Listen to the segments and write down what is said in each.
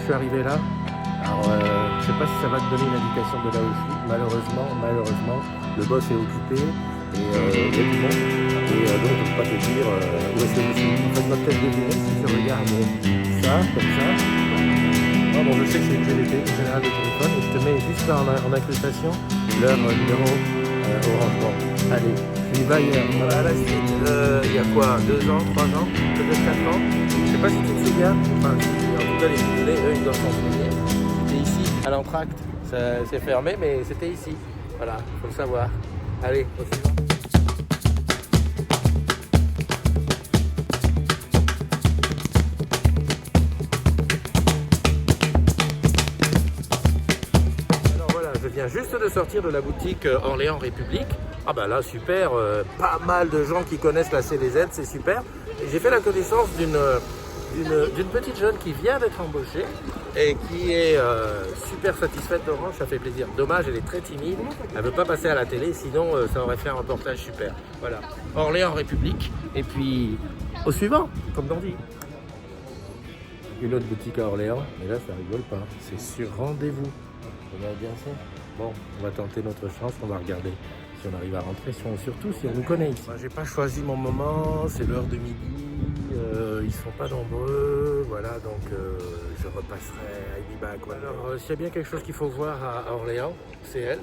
suis arrivé là. Alors, je sais pas si ça va te donner une indication de là où je suis. Malheureusement, le boss est occupé et il y a du monde. Et donc, je ne peux pas te dire où est-ce que je suis. En fait, je vais peut-être deviner si tu regardes ça, comme ça. Ah, bon, je sais que c'est une GDT, une générale de téléphone, et je te mets juste là en incrustation leur numéro Orange. Bon, allez, je vais ailleurs. Voilà, à la suite, il y a quoi, 2 ans, 3 ans, peut-être 4 ans. Je sais pas si tu te souviens, enfin, en tout cas, les Lyonnais, eux, ils doivent s'en souvenir. C'était ici, à l'entracte. C'est fermé, mais c'était ici. Voilà, faut le savoir. Allez, au suivant. Alors voilà, je viens juste de sortir de la boutique Orléans République. Ah bah là, super, pas mal de gens qui connaissent la CDZ, c'est super. Et j'ai fait la connaissance d'une petite jeune qui vient d'être embauchée et qui est super satisfaite d'Orange, ça fait plaisir. Dommage, elle est très timide, elle ne veut pas passer à la télé, sinon ça aurait fait un reportage super. Voilà, Orléans République, et puis au suivant, comme on dit. Une autre boutique à Orléans, mais là ça rigole pas, c'est sur rendez-vous. On a bien ça. Bon, on va tenter notre chance, on va regarder si on arrive à rentrer, surtout si on nous connaît ici. Moi, j'ai pas choisi mon moment, c'est l'heure de midi, ils sont pas nombreux, voilà, donc je repasserai à Ibibac. Voilà. Alors, s'il y a bien quelque chose qu'il faut voir à Orléans, c'est elle,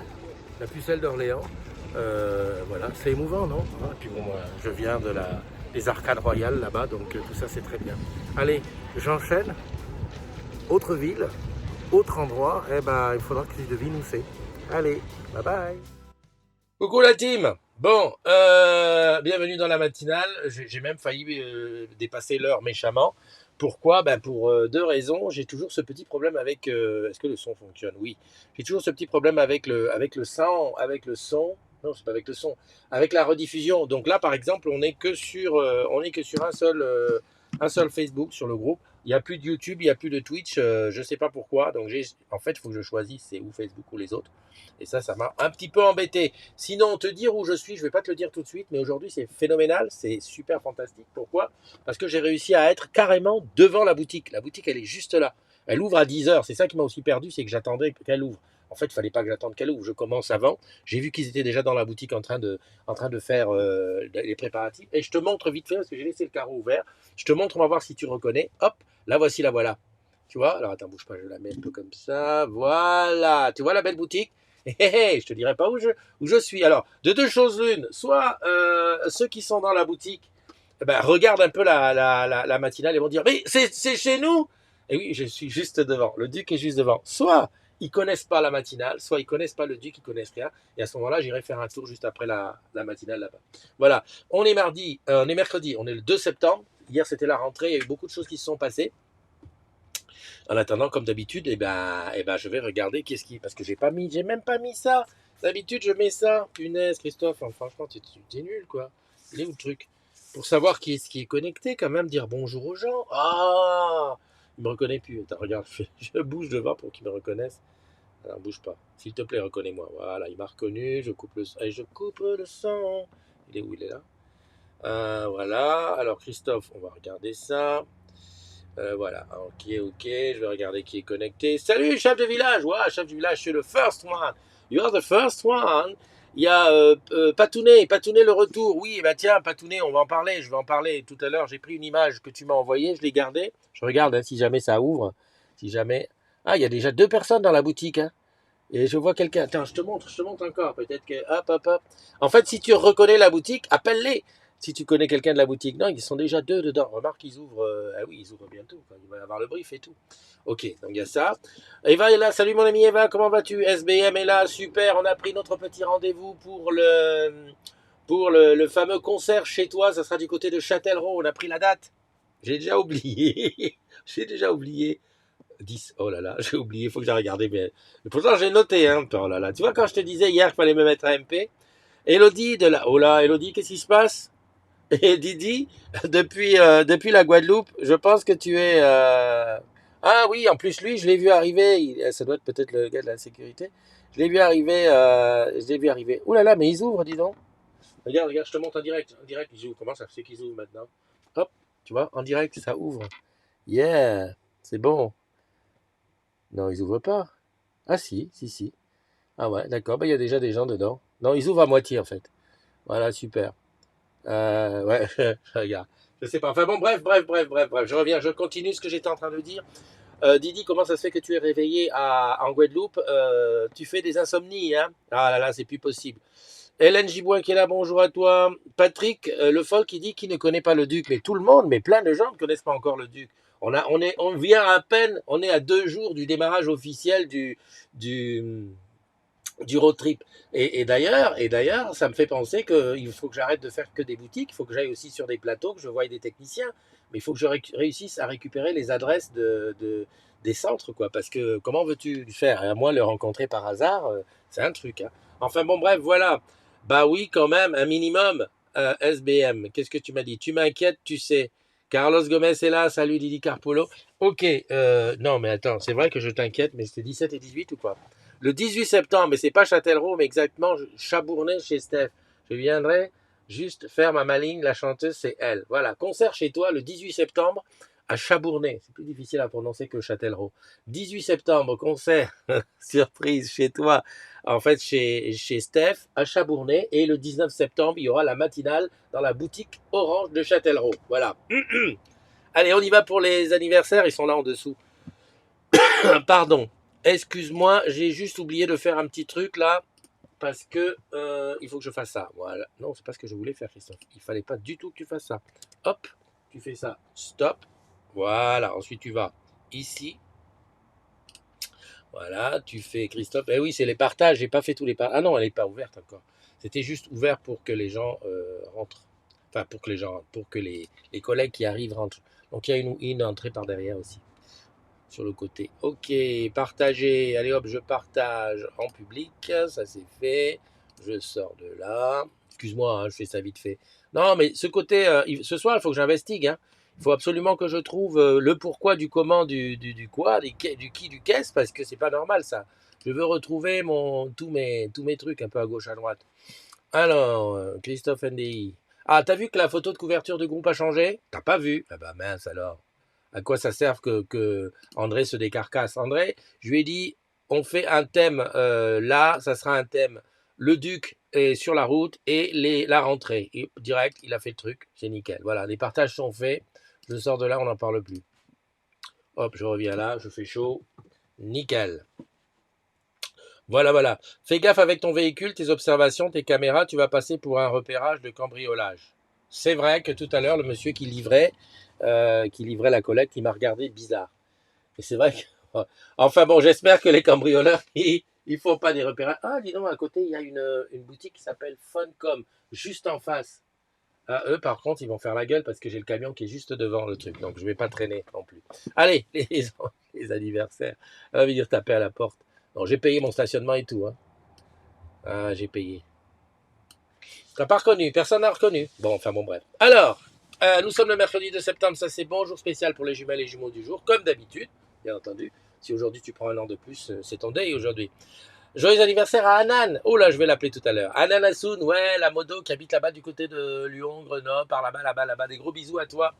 la pucelle d'Orléans. Voilà, c'est émouvant, non? Et puis bon, moi, je viens des Arcades Royales là-bas, donc tout ça c'est très bien. Allez, j'enchaîne. Autre ville, autre endroit, eh ben, il faudra que tu devines où c'est. Allez, bye bye. Coucou la team. Bon, bienvenue dans la matinale. J'ai même failli dépasser l'heure méchamment. Pourquoi? Ben pour 2 raisons. J'ai toujours ce petit problème avec. Est-ce que le son fonctionne? Oui. J'ai toujours ce petit problème avec le son. Non, c'est pas avec le son. Avec la rediffusion. Donc là, par exemple, on n'est que sur un seul Facebook sur le groupe. Il n'y a plus de YouTube, il n'y a plus de Twitch. Je ne sais pas pourquoi. Donc en fait, il faut que je choisisse c'est ou Facebook ou les autres. Et ça m'a un petit peu embêté. Sinon, te dire où je suis, je ne vais pas te le dire tout de suite, mais aujourd'hui c'est phénoménal, c'est super fantastique. Pourquoi? Parce que j'ai réussi à être carrément devant la boutique. La boutique, elle est juste là. Elle ouvre à 10 heures. C'est ça qui m'a aussi perdu, c'est que j'attendais qu'elle ouvre. En fait, il ne fallait pas que j'attende qu'elle ouvre. Je commence avant. J'ai vu qu'ils étaient déjà dans la boutique en train de faire les préparatifs. Et je te montre vite fait, parce que j'ai laissé le carreau ouvert. Je te montre, on va voir si tu reconnais. Hop, la voici, la voilà. Tu vois? Alors attends, bouge pas, je la mets un peu comme ça. Voilà. Tu vois la belle boutique? Je te dirai pas où je suis. Alors, de deux choses l'une, soit ceux qui sont dans la boutique regardent un peu la matinale et vont dire mais c'est chez nous. Et oui, je suis juste devant. Le Duc est juste devant. Soit ils connaissent pas la matinale, soit ils connaissent pas le Duc, ils connaissent rien. Et à ce moment-là, j'irai faire un tour juste après la matinale là-bas. Voilà. On est mercredi, on est le 2 septembre. Hier, c'était la rentrée, il y a eu beaucoup de choses qui se sont passées. En attendant, comme d'habitude, je vais regarder qu'est-ce qui. Parce que j'ai même pas mis ça. D'habitude, je mets ça. Punaise, Christophe, franchement, t'es nul, quoi. Il est où le truc? Pour savoir qui est connecté, quand même, dire bonjour aux gens. Ah, il me reconnaît plus. Attends, regarde, je bouge devant pour qu'il me reconnaisse. Alors, bouge pas. S'il te plaît, reconnais-moi. Voilà, il m'a reconnu. Je coupe le son. Il est où? Il est là. Voilà. Alors, Christophe, on va regarder ça. Voilà, ok, je vais regarder qui est connecté. Salut, chef de village! Ouais, chef du village, je suis le first one. You are the first one. Il y a Patounet le retour. Oui, bah tiens, Patounet, on va en parler. Je vais en parler tout à l'heure. J'ai pris une image que tu m'as envoyée, je l'ai gardée. Je regarde hein, si jamais ça ouvre. Si jamais. Ah, il y a déjà 2 personnes dans la boutique. Hein. Et je vois quelqu'un. Attends, je te montre encore. Peut-être que. Hop. En fait, si tu reconnais la boutique, appelle-les. Si tu connais quelqu'un de la boutique. Non, ils sont déjà 2 dedans. Remarque, ils ouvrent. Ah oui, ils ouvrent bientôt. Enfin, il va y avoir le brief et tout. Ok, donc il y a ça. Eva est là. Salut mon ami Eva, comment vas-tu? SBM est là. Super. On a pris notre petit rendez-vous pour le fameux concert chez toi. Ça sera du côté de Châtellerault. On a pris la date. J'ai déjà oublié. J'ai déjà oublié. 10. Oh là là, j'ai oublié, il faut que j'ai regardé. Mais pourtant, j'ai noté. Hein. Oh là là. Tu vois, quand je te disais hier qu'il fallait me mettre à MP, Elodie de là. Oh là, Elodie, qu'est-ce qui se passe? Et Didi, depuis la Guadeloupe, je pense que tu es. Ah oui, en plus, lui, je l'ai vu arriver. Ça doit être peut-être le gars de la sécurité. Je l'ai vu arriver. Ouh là là, mais ils ouvrent, dis donc. Regarde, je te montre en direct. En direct, ils ouvrent. Comment ça fait qu'ils ouvrent maintenant? Hop, tu vois, en direct, ça ouvre. Yeah, c'est bon. Non, ils ouvrent pas. Ah si, si, si. Ah ouais, d'accord, bah, il y a déjà des gens dedans. Non, ils ouvrent à moitié en fait. Voilà, super. Ouais, regarde. Je sais pas. Enfin bon, bref. Je reviens, je continue ce que j'étais en train de dire. Didi, comment ça se fait que tu es réveillé en Guadeloupe? Tu fais des insomnies, hein? Ah là là, c'est plus possible. Hélène Giboin qui est là, bonjour à toi. Patrick Le Foll qui dit qu'il ne connaît pas le Duc. Mais tout le monde, mais plein de gens ne connaissent pas encore le Duc. On vient à peine, on est à 2 jours du démarrage officiel du, du road trip. Et d'ailleurs, ça me fait penser qu'il faut que j'arrête de faire que des boutiques. Il faut que j'aille aussi sur des plateaux, que je voie des techniciens. Mais il faut que je réussisse à récupérer les adresses des centres, quoi. Parce que comment veux-tu faire? À moi, le rencontrer par hasard, c'est un truc, hein. Enfin bon, bref, voilà. Bah oui, quand même, un minimum. SBM, qu'est-ce que tu m'as dit? Tu m'inquiètes, tu sais. Carlos Gomez est là, salut Lily Carpolo. Ok, non mais attends, c'est vrai que je t'inquiète, mais c'était 17 et 18 ou quoi? Le 18 septembre, mais c'est pas Châtellerault, mais exactement Chabournay chez Steph. Je viendrai juste faire ma maligne, la chanteuse, c'est elle. Voilà, concert chez toi le 18 septembre à Chabournay. C'est plus difficile à prononcer que Châtellerault. 18 septembre, concert, surprise chez toi, en fait chez Steph à Chabournay. Et le 19 septembre, il y aura la matinale dans la boutique Orange de Châtellerault. Voilà. Allez, on y va pour les anniversaires, ils sont là en dessous. Pardon, excuse-moi, j'ai juste oublié de faire un petit truc là, parce que il faut que je fasse ça. Voilà. Non, c'est pas ce que je voulais faire, Christophe. Il fallait pas du tout que tu fasses ça. Hop, tu fais ça. Stop. Voilà. Ensuite, tu vas ici. Voilà, tu fais Christophe. Eh oui, c'est les partages. J'ai pas fait tous les partages. Ah non, elle n'est pas ouverte encore. C'était juste ouvert pour que les gens rentrent. Enfin, pour que les gens, pour que les collègues qui arrivent rentrent. Donc il y a une entrée par derrière aussi sur le côté. Ok, partager. Allez hop, je partage en public. Ça c'est fait. Je sors de là. Excuse-moi, hein, je fais ça vite fait. Non, mais ce côté, ce soir, il faut que j'investigue, hein. Il faut absolument que je trouve le pourquoi du comment du quoi, du qui, du qu'est-ce, parce que c'est pas normal ça. Je veux retrouver tous mes trucs un peu à gauche, à droite. Alors, Christophe NDI. Ah, t'as vu que la photo de couverture du groupe a changé? T'as pas vu? Ah bah mince alors. À quoi ça sert que André se décarcasse? André, je lui ai dit, on fait un thème là, ça sera un thème. Le Duc est sur la route et la rentrée. Et direct, il a fait le truc, c'est nickel. Voilà, les partages sont faits. Je sors de là, on n'en parle plus. Hop, je reviens là, je fais chaud. Nickel. Voilà. Fais gaffe avec ton véhicule, tes observations, tes caméras, tu vas passer pour un repérage de cambriolage. C'est vrai que tout à l'heure, le monsieur qui livrait la collecte, il m'a regardé bizarre. Et c'est vrai que. Enfin bon, j'espère que les cambrioleurs, ils font pas des repérages. Ah, dis donc, à côté, il y a une boutique qui s'appelle Funcom, juste en face. Ah, eux, par contre, ils vont faire la gueule parce que j'ai le camion qui est juste devant le truc. Donc, je vais pas traîner non plus. Allez, les anniversaires. On va venir taper à la porte. Non, j'ai payé mon stationnement et tout, hein. Ah, j'ai payé. T'as pas reconnu, personne n'a reconnu. Bon, enfin bon, bref. Alors, nous sommes le mercredi de septembre, ça c'est bon, jour spécial pour les jumelles et jumeaux du jour, comme d'habitude, bien entendu. Si aujourd'hui tu prends un an de plus, c'est ton day aujourd'hui. Joyeux anniversaire à Anan. Oh là, je vais l'appeler tout à l'heure. Anan Assoun, ouais, la modo qui habite là-bas du côté de Lyon, Grenoble, par là-bas. Des gros bisous à toi.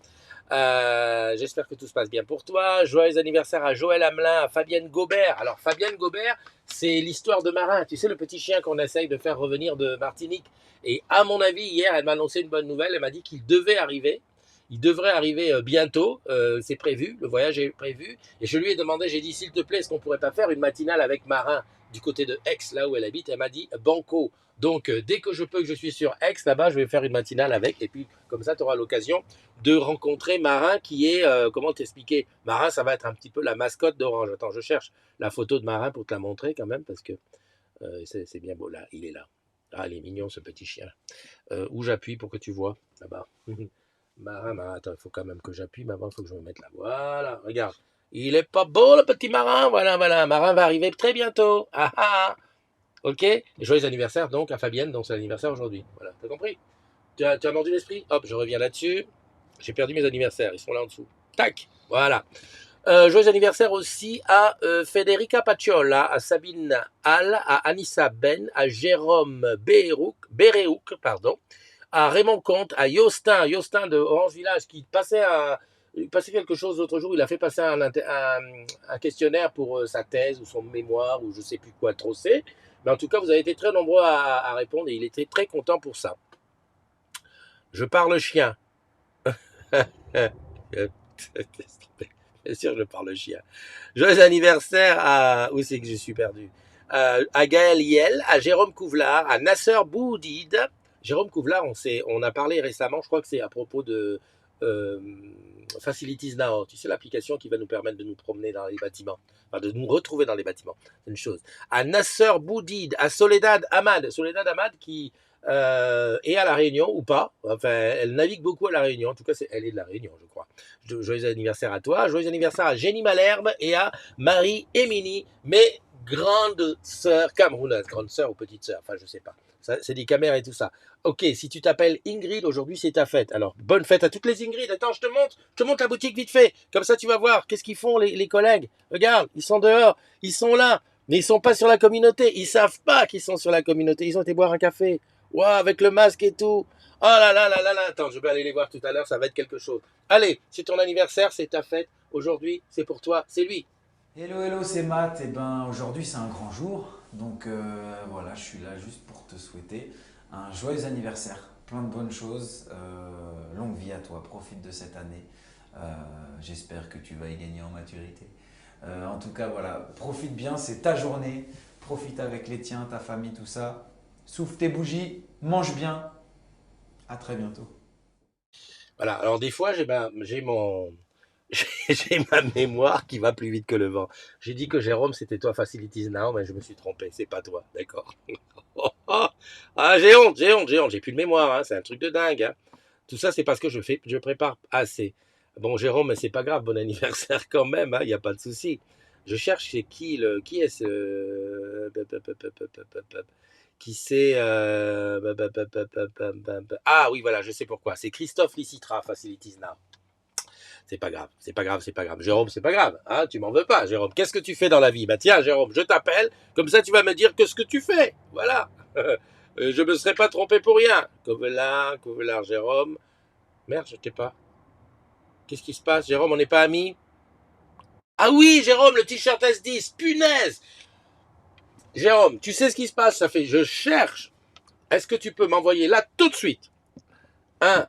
J'espère que tout se passe bien pour toi. Joyeux anniversaire à Joël Hamelin, à Fabienne Gobert. Alors, Fabienne Gobert, c'est l'histoire de Marin. Tu sais, le petit chien qu'on essaye de faire revenir de Martinique. Et à mon avis, hier, elle m'a annoncé une bonne nouvelle. Elle m'a dit qu'il devait arriver. Il devrait arriver bientôt. C'est prévu. Le voyage est prévu. Et je lui ai demandé, j'ai dit, s'il te plaît, est-ce qu'on pourrait pas faire une matinale avec Marin du côté de Aix, là où elle habite? Elle m'a dit, banco. Donc, dès que je peux, que je suis sur Aix, là-bas, je vais faire une matinale avec. Et puis, comme ça, tu auras l'occasion de rencontrer Marin qui est, comment t'expliquer? Marin, ça va être un petit peu la mascotte d'Orange. Attends, je cherche la photo de Marin pour te la montrer quand même, parce que c'est bien beau. Là, il est là. Ah, il est mignon, ce petit chien. Où j'appuie pour que tu vois? Là-bas. Marin, attends, il faut quand même que j'appuie, mais avant, il faut que je me mette là. Voilà, regarde. Il est pas beau, le petit Marin? Voilà. Marin va arriver très bientôt. Ah ah. Ok? Et joyeux anniversaire donc à Fabienne, donc c'est l'anniversaire aujourd'hui. Voilà, t'as compris? Tu as mordu l'esprit? Hop, je reviens là-dessus. J'ai perdu mes anniversaires, ils sont là en dessous. Tac, voilà. Joyeux anniversaire aussi à Federica Pacciola, à Sabine Hall, à Anissa Ben, à Jérôme Béréouk, à Raymond Comte, à Yostin de Orange Village, qui passait Il passait quelque chose l'autre jour, il a fait passer un questionnaire pour sa thèse ou son mémoire ou je sais plus quoi trop c'est. Mais en tout cas, vous avez été très nombreux à répondre et il était très content pour ça. Je parle chien. Bien sûr, je parle chien. Joyeux anniversaire à. Où c'est que je suis perdu? À Gaël Yel, à Jérôme Couvlar, à Nasser Boudid. Jérôme Couvlar, on a parlé récemment, je crois que c'est à propos de euh, Facilities Now. Tu sais, l'application qui va nous permettre de nous promener dans les bâtiments, enfin de nous retrouver dans les bâtiments. C'est une chose. À Nasser Boudid, à Soledad Ahmad. Soledad Ahmad qui est à La Réunion ou pas. Enfin, elle navigue beaucoup à La Réunion. En tout cas, elle est de La Réunion, je crois. Joyeux anniversaire à toi. Joyeux anniversaire à Jenny Malherbe et à Marie-Émilie, mes grandes sœurs camerounaises. Grandes sœurs ou petites sœurs, enfin, je sais pas. C'est des caméras et tout ça. Ok, si tu t'appelles Ingrid, aujourd'hui c'est ta fête. Alors, bonne fête à toutes les Ingrid. Attends, je te montre la boutique vite fait. Comme ça, tu vas voir qu'est-ce qu'ils font les collègues. Regarde, ils sont dehors, ils sont là, mais ils sont pas sur la communauté. Ils savent pas qu'ils sont sur la communauté. Ils ont été boire un café. Waouh, avec le masque et tout. Oh là là là là là. Attends, je vais aller les voir tout à l'heure. Ça va être quelque chose. Allez, c'est ton anniversaire, c'est ta fête. Aujourd'hui, c'est pour toi, c'est lui. Hello, hello, c'est Matt. Et ben aujourd'hui c'est un grand jour, donc voilà, je suis là juste pour te souhaiter un joyeux anniversaire, plein de bonnes choses, longue vie à toi, profite de cette année. J'espère que tu vas y gagner en maturité. En tout cas, voilà, profite bien, c'est ta journée, profite avec les tiens, ta famille, tout ça. Souffle tes bougies, mange bien. À très bientôt. Voilà. Alors des fois, j'ai mon, j'ai ma mémoire qui va plus vite que le vent. J'ai dit que Jérôme, c'était toi Facilities Now, mais je me suis trompé. C'est pas toi, d'accord. Ah, j'ai honte, j'ai honte, j'ai honte. J'ai plus de mémoire, hein. C'est un truc de dingue, hein. Tout ça, c'est parce que je prépare assez. Bon, Jérôme, mais c'est pas grave. Bon anniversaire quand même, hein. Il n'y a pas de souci. Je cherche c'est qui est ce qui c'est ah oui, voilà, je sais pourquoi. C'est Christophe Licitra, Facilities Now. C'est pas grave, c'est pas grave, c'est pas grave. Jérôme, c'est pas grave, hein, tu m'en veux pas, Jérôme. Qu'est-ce que tu fais dans la vie? Bah tiens, Jérôme, je t'appelle, comme ça tu vas me dire que ce que tu fais. Voilà. Je me serais pas trompé pour rien. Covelard, Jérôme. Merde, je t'ai pas. Qu'est-ce qui se passe, Jérôme? On n'est pas amis? Ah oui, Jérôme, le t-shirt S10, punaise! Jérôme, tu sais ce qui se passe? Ça fait, je cherche. Est-ce que tu peux m'envoyer là tout de suite un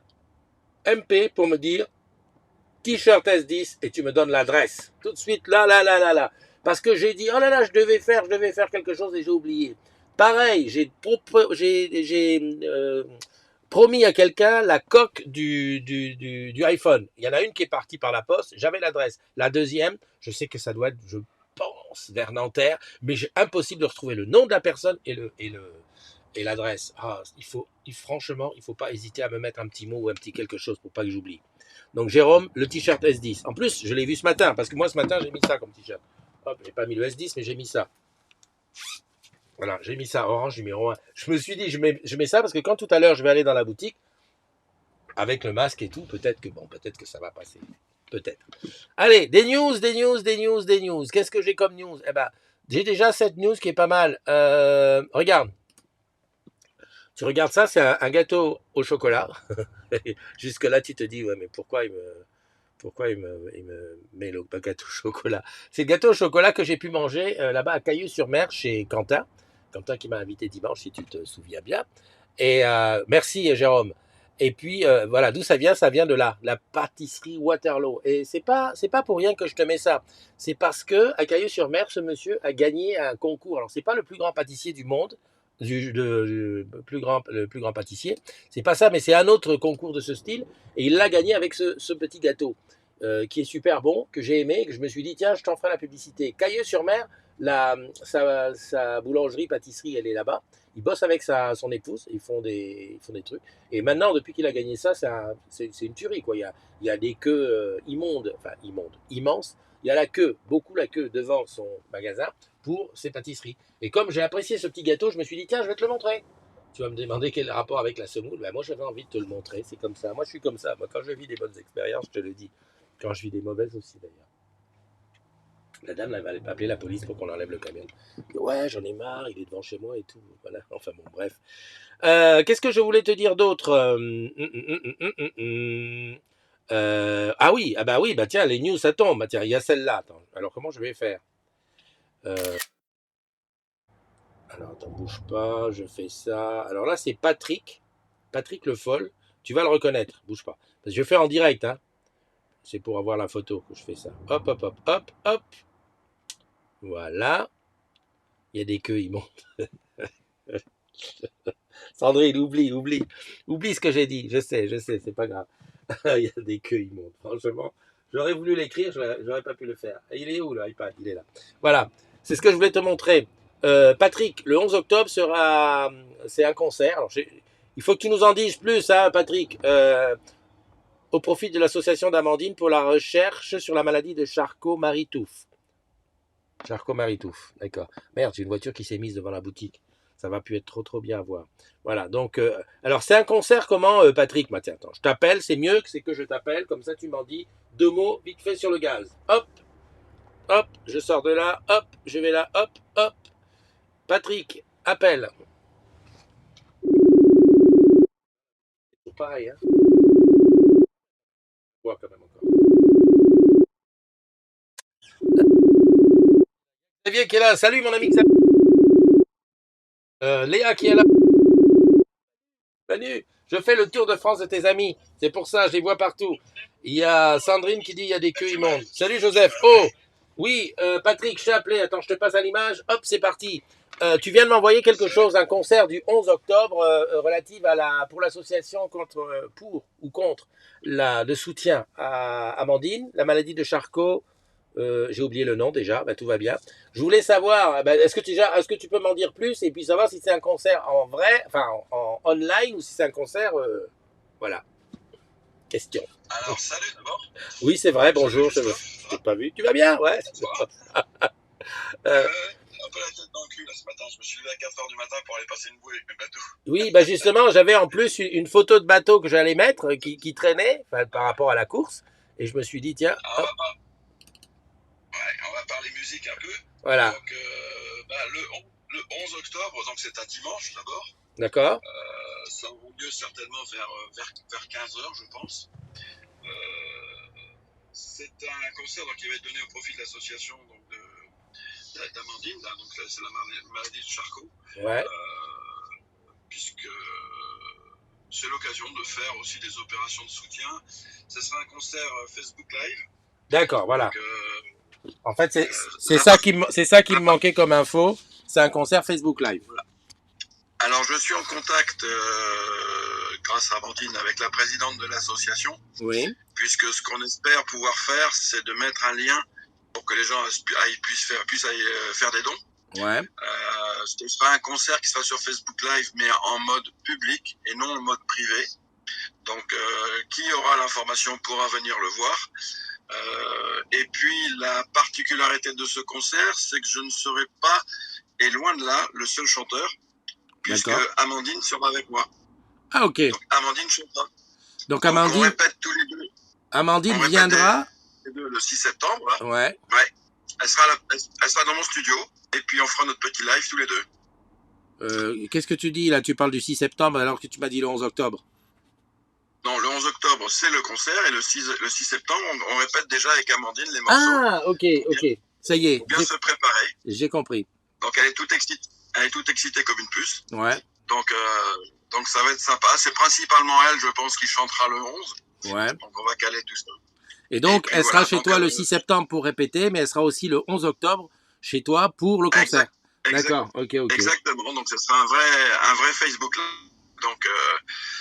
MP pour me dire t-shirt S10 et tu me donnes l'adresse. Tout de suite, là. Parce que j'ai dit, oh là là, je devais faire quelque chose et j'ai oublié. Pareil, j'ai promis à quelqu'un la coque du iPhone. Il y en a une qui est partie par la poste, j'avais l'adresse. La deuxième, je sais que ça doit être, je pense, vers Nanterre, mais j'ai impossible de retrouver le nom de la personne et l'adresse. Ah, franchement, il ne faut pas hésiter à me mettre un petit mot ou un petit quelque chose pour pas que j'oublie. Donc Jérôme, le t-shirt S10. En plus, je l'ai vu ce matin, parce que moi ce matin j'ai mis ça comme t-shirt. Hop, j'ai pas mis le S10, mais j'ai mis ça. Voilà, j'ai mis ça, orange numéro 1. Je me suis dit, je mets ça parce que quand tout à l'heure je vais aller dans la boutique, avec le masque et tout, peut-être que ça va passer. Peut-être. Allez, des news, des news, des news, des news. Qu'est-ce que j'ai comme news? Eh ben, j'ai déjà cette news qui est pas mal. Regarde. Tu regardes ça, c'est un gâteau au chocolat. Jusque-là, tu te dis, ouais, mais pourquoi il me met le gâteau au chocolat? C'est le gâteau au chocolat que j'ai pu manger là-bas à Cailloux-sur-Mer chez Quentin. Quentin qui m'a invité dimanche, si tu te souviens bien. Et merci Jérôme. Et puis voilà, d'où ça vient? Ça vient de là, la pâtisserie Waterloo. Et c'est pas pour rien que je te mets ça. C'est parce que à Cailloux-sur-Mer, ce monsieur a gagné un concours. Alors c'est pas le plus grand pâtissier du monde, le plus grand pâtissier. C'est pas ça, mais c'est un autre concours de ce style. Et il l'a gagné avec ce petit gâteau qui est super bon, que j'ai aimé, que je me suis dit, tiens, je t'en ferai la publicité. Cailleux-sur-Mer, sa boulangerie, pâtisserie, elle est là-bas. Il bosse avec son épouse, ils font des trucs. Et maintenant, depuis qu'il a gagné ça, c'est une tuerie, quoi. Il y a des queues immenses. Il y a la queue, beaucoup la queue devant son magasin pour ses pâtisseries. Et comme j'ai apprécié ce petit gâteau, je me suis dit, tiens, je vais te le montrer. Tu vas me demander quel rapport avec la semoule. Ben, moi, j'avais envie de te le montrer. C'est comme ça. Moi, je suis comme ça. Moi, quand je vis des bonnes expériences, je te le dis. Quand je vis des mauvaises aussi, d'ailleurs. La dame, elle va appeler la police pour qu'on enlève le camion. Ouais, j'en ai marre, il est devant chez moi et tout. Voilà, enfin bon, bref. Qu'est-ce que je voulais te dire d'autre Ah oui, ah bah oui, bah tiens, les news ça tombe. Bah tiens, il y a celle-là. Attends. Alors comment je vais faire? Euh, alors attends, bouge pas, je fais ça. Alors là, c'est Patrick, Patrick Le Foll. Tu vas le reconnaître, bouge pas. Parce que je fais en direct, hein. C'est pour avoir la photo que je fais ça. Hop, hop, hop, hop, hop. Voilà. Il y a des queues immondes. Sandrine, oublie ce que j'ai dit. Je sais, c'est pas grave. Il y a des queues immondes. Franchement, j'aurais voulu l'écrire, j'aurais pas pu le faire. Il est où l'iPad? Il est là. Voilà, c'est ce que je voulais te montrer. Patrick, le 11 octobre sera, c'est un concert. Alors, il faut que tu nous en dises plus, hein, Patrick, au profit de l'association d'Amandine pour la recherche sur la maladie de Charcot-Marie-Tooth. Charcot-Marie-Tooth, d'accord. Merde, c'est une voiture qui s'est mise devant la boutique. Ça va plus être trop bien à voir. Voilà, donc, alors c'est un concert comment, Patrick? Bah, tiens, attends, je t'appelle, c'est mieux que c'est que je t'appelle, comme ça tu m'en dis deux mots vite fait sur le gaz. Hop, hop, je sors de là, hop, je vais là, hop, hop. Patrick, appelle. C'est pareil, hein. Je vois quand même encore. Xavier qui est là, salut mon ami Xavier. Léa qui est là. Salut, je fais le tour de France de tes amis. C'est pour ça, je les vois partout. Il y a Sandrine qui dit il y a des queues immondes. Salut Joseph. Oh, oui, Patrick, je t'ai appelé. Attends, je te passe à l'image. Hop, c'est parti. Tu viens de m'envoyer quelque chose, un concert du 11 octobre relative à pour l'association contre, pour ou contre de soutien à Amandine, la maladie de Charcot. J'ai oublié le nom déjà, bah, tout va bien. Je voulais savoir, bah, est-ce que tu peux m'en dire plus et puis savoir si c'est un concert en vrai, enfin en online ou si c'est un concert, voilà, question. Alors, salut d'abord. Oui, c'est vrai, bonjour, je t'ai pas vu. Tu vas bien? Ouais. Euh, Un peu la tête dans le cul là ce matin. Je me suis levé à 4h du matin pour aller passer une bouée avec mes bateaux. oui, bah justement, j'avais en plus une photo de bateau que j'allais mettre qui traînait par rapport à la course et je me suis dit, tiens, hop, On va parler musique un peu. voilà, Donc, le 11 octobre, donc c'est un dimanche d'abord. d'accord, Ça aura lieu certainement vers 15h, je pense. C'est un concert donc, qui va être donné au profit de l'association d'Amandine, donc c'est la maladie de Charcot, ouais, puisque c'est l'occasion de faire aussi des opérations de soutien. Ce sera un concert Facebook Live. d'accord, voilà. Donc, en fait, c'est ça qui me manquait comme info. C'est un concert Facebook Live. Voilà. Alors, je suis en contact, grâce à Amandine, avec la présidente de l'association. Oui. Puisque ce qu'on espère pouvoir faire, c'est de mettre un lien pour que les gens puissent faire des dons. Ouais. Ce sera un concert qui sera sur Facebook Live, mais en mode public et non en mode privé. Donc, qui aura l'information pourra venir le voir. Et puis, la particularité de ce concert, c'est que je ne serai pas, et loin de là, le seul chanteur, puisque Amandine sera avec moi. Ah, ok. Donc, Amandine chantera. Donc Amandine, on répète tous les deux. Amandine viendra le 6 septembre. Là. Ouais. Ouais. Elle sera dans mon studio, et puis on fera notre petit live tous les deux. Qu'est-ce que tu dis là? Tu parles du 6 septembre alors que tu m'as dit le 11 octobre. Non, le 11 octobre, c'est le concert, et le 6 septembre, on répète déjà avec Amandine les morceaux. Ah, ok. Ça y est. Pour bien se préparer. J'ai compris. Donc elle est toute excitée comme une puce. Ouais. Donc ça va être sympa. C'est principalement elle, je pense, qui chantera le 11. Ouais. Donc on va caler tout ça. Et donc, elle sera chez toi le 6 septembre pour répéter, mais elle sera aussi le 11 octobre chez toi pour le concert. D'accord, ok. Exactement, donc ce sera un vrai Facebook Live. Donc,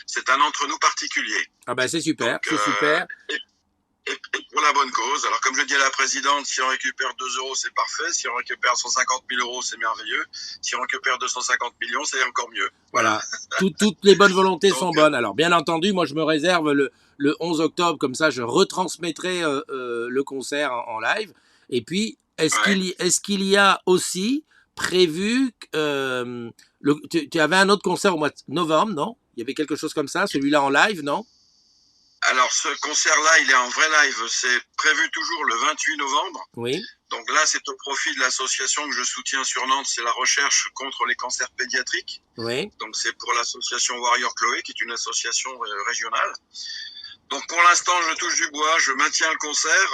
c'est un entre-nous particulier. Ah ben c'est super, c'est super. Et pour la bonne cause. Alors, comme je dis à la présidente, si on récupère 2 euros, c'est parfait. Si on récupère 150 000 euros, c'est merveilleux. Si on récupère 250 millions, c'est encore mieux. Voilà. Toutes les bonnes volontés sont bonnes. Alors, bien entendu, moi, je me réserve le 11 octobre, comme ça, je retransmettrai le concert en live. Et puis, est-ce qu'il y a aussi prévu... tu avais un autre concert au mois de novembre, non? Il y avait quelque chose comme ça, celui-là en live, non? Alors, ce concert-là, il est en vrai live. C'est prévu toujours le 28 novembre. Oui. Donc là, c'est au profit de l'association que je soutiens sur Nantes. C'est la recherche contre les cancers pédiatriques. Oui. Donc, c'est pour l'association Warrior Chloé, qui est une association régionale. Donc pour l'instant, je touche du bois, je maintiens le concert.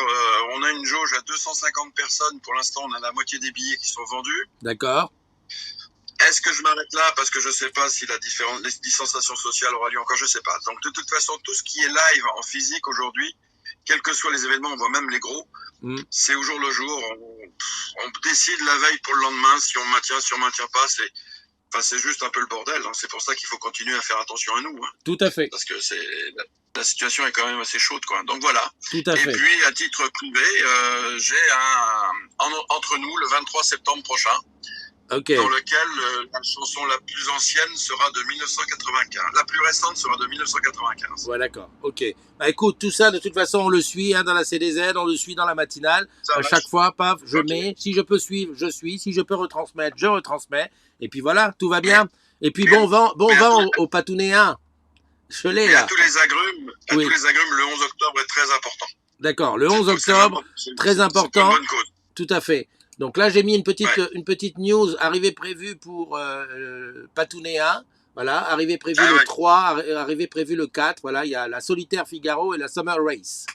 On a une jauge à 250 personnes. Pour l'instant, on a la moitié des billets qui sont vendus. D'accord. Est-ce que je m'arrête là parce que je ne sais pas si la distanciation sociale aura lieu encore, je ne sais pas. Donc de toute façon, tout ce qui est live en physique aujourd'hui, quels que soient les événements, on voit même les gros, c'est au jour le jour. On décide la veille pour le lendemain si on maintient, si on maintient pas. C'est juste un peu le bordel. Hein. C'est pour ça qu'il faut continuer à faire attention à nous. Hein. Tout à fait. Parce que la situation est quand même assez chaude, quoi. Donc voilà. Tout à fait. Et puis à titre privé, j'ai entre nous le 23 septembre prochain. Okay. Dans lequel la chanson la plus ancienne sera de 1995. La plus récente sera de 1995. Ouais, d'accord. Ok. Bah écoute, tout ça, de toute façon, on le suit hein, dans la CDZ, on le suit dans la matinale. À chaque fois, paf, je mets. Si je peux suivre, je suis. Si je peux retransmettre, je retransmets. Et puis voilà, tout va bien. Et puis bon vent au Patounéen. Je l'ai là. À tous les agrumes, tous les agrumes, le 11 octobre est très important. D'accord, le 11 octobre, très important. C'est une bonne cause. Tout à fait. Donc là, j'ai mis une petite news, arrivée prévue pour Patounéa. Voilà, arrivée prévue le 3, arrivée prévue le 4. Voilà, il y a la Solitaire Figaro et la Summer Race.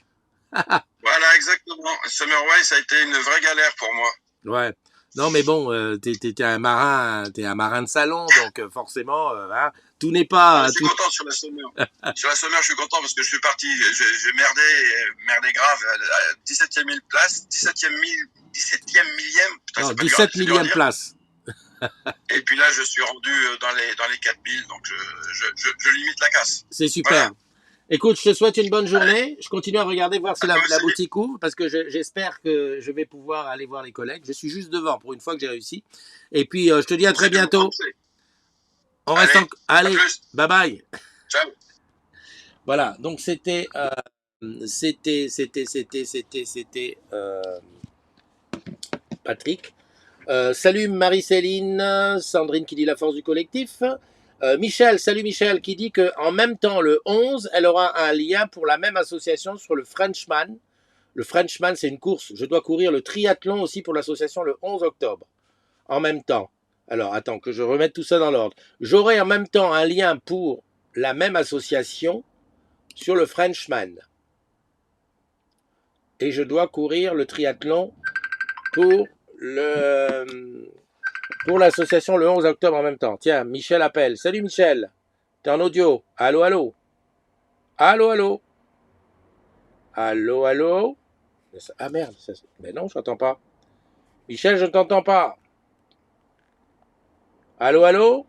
Voilà, exactement. Summer Race a été une vraie galère pour moi. Ouais. Non, mais bon, t'es un marin de salon, donc forcément, hein, tout n'est pas... Je suis content sur la Summer. Sur la Summer, je suis content parce que je suis parti, j'ai merdé grave, à 17e place, 17e millième, putain, non, 17 millième place. Et puis là, je suis rendu dans les 4000, donc je limite la casse. C'est super. Voilà. Écoute, je te souhaite une bonne journée. Je continue à regarder, voir si la boutique ouvre, parce que j'espère que je vais pouvoir aller voir les collègues. Je suis juste devant pour une fois que j'ai réussi. Et puis, je te dis à très bientôt. On reste en... Allez, bye bye. Ciao. Voilà, donc c'était Patrick. Salut Marie-Céline, Sandrine qui dit la force du collectif. Michel, salut Michel, qui dit qu'en même temps, le 11, elle aura un lien pour la même association sur le Frenchman. Le Frenchman, c'est une course. Je dois courir le triathlon aussi pour l'association le 11 octobre. En même temps. Alors, attends, que je remette tout ça dans l'ordre. J'aurai en même temps un lien pour la même association sur le Frenchman. Et je dois courir le triathlon pour l'association le 11 octobre en même temps. Tiens, Michel appelle. Salut Michel. T'es en audio. Allô, allô. Allô, allô. Allô, allô. Ah merde. Mais non, je n'entends pas. Michel, je ne t'entends pas. Allô, allô.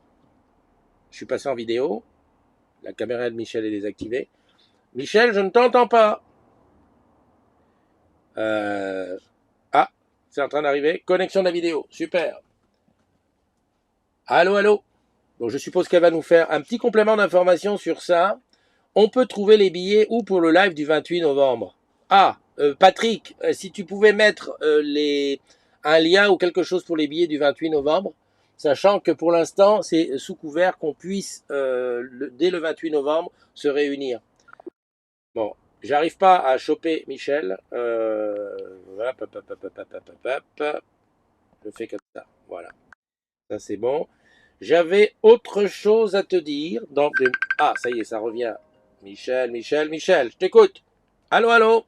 Je suis passé en vidéo. La caméra de Michel est désactivée. Michel, je ne t'entends pas. Ah, c'est en train d'arriver. Connexion de la vidéo. Super. Allô, allô. Donc je suppose qu'elle va nous faire un petit complément d'information sur ça. On peut trouver les billets où pour le live du 28 novembre? Ah, Patrick, si tu pouvais mettre un lien ou quelque chose pour les billets du 28 novembre, sachant que pour l'instant, c'est sous couvert qu'on puisse, dès le 28 novembre, se réunir. Bon, j'arrive pas à choper Michel. Je fais comme ça. Voilà. Ça, c'est bon. J'avais autre chose à te dire. Ah, ça y est, ça revient. Michel, je t'écoute. Allô, allô.